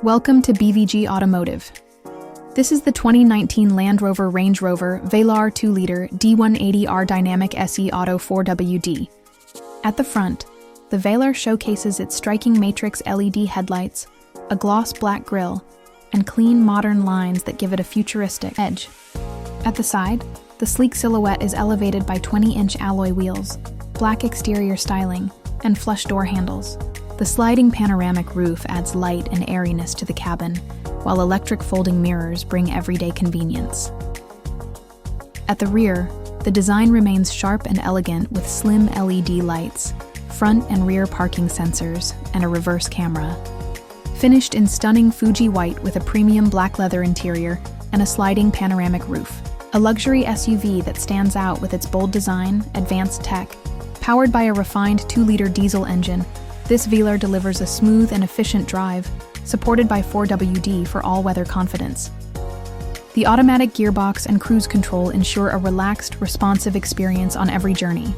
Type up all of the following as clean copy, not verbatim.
Welcome to BVG Automotive. This is the 2019 Land Rover Range Rover Velar 2-liter D180 R-Dynamic SE Auto 4WD. At the front, the Velar showcases its striking matrix LED headlights, a gloss black grille, and clean modern lines that give it a futuristic edge. At the side, the sleek silhouette is elevated by 20-inch alloy wheels, black exterior styling, and flush door handles. The sliding panoramic roof adds light and airiness to the cabin, while electric folding mirrors bring everyday convenience. At the rear, the design remains sharp and elegant with slim LED lights, front and rear parking sensors, and a reverse camera. Finished in stunning Fuji White with a premium black leather interior and a sliding panoramic roof. A luxury SUV that stands out with its bold design, advanced tech. Powered by a refined 2-liter diesel engine, this Velar delivers a smooth and efficient drive, supported by 4WD for all-weather confidence. The automatic gearbox and cruise control ensure a relaxed, responsive experience on every journey.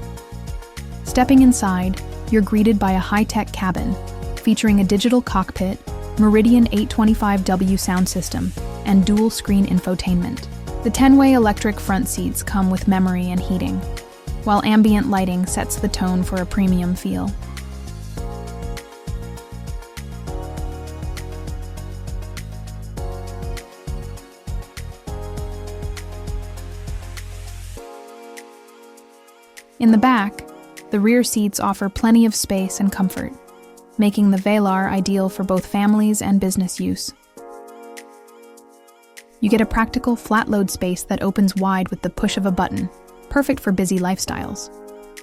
Stepping inside, you're greeted by a high-tech cabin, featuring a digital cockpit, Meridian 825W sound system, and dual-screen infotainment. The 10-way electric front seats come with memory and heating, while ambient lighting sets the tone for a premium feel. In the back, the rear seats offer plenty of space and comfort, making the Velar ideal for both families and business use. You get a practical flat-load space that opens wide with the push of a button, perfect for busy lifestyles.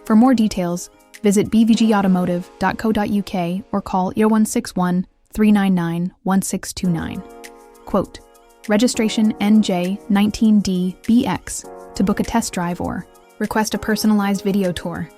For more details, visit bvgautomotive.co.uk or call 0161-399-1629. Quote, registration NJ19DBX to book a test drive or request a personalized video tour.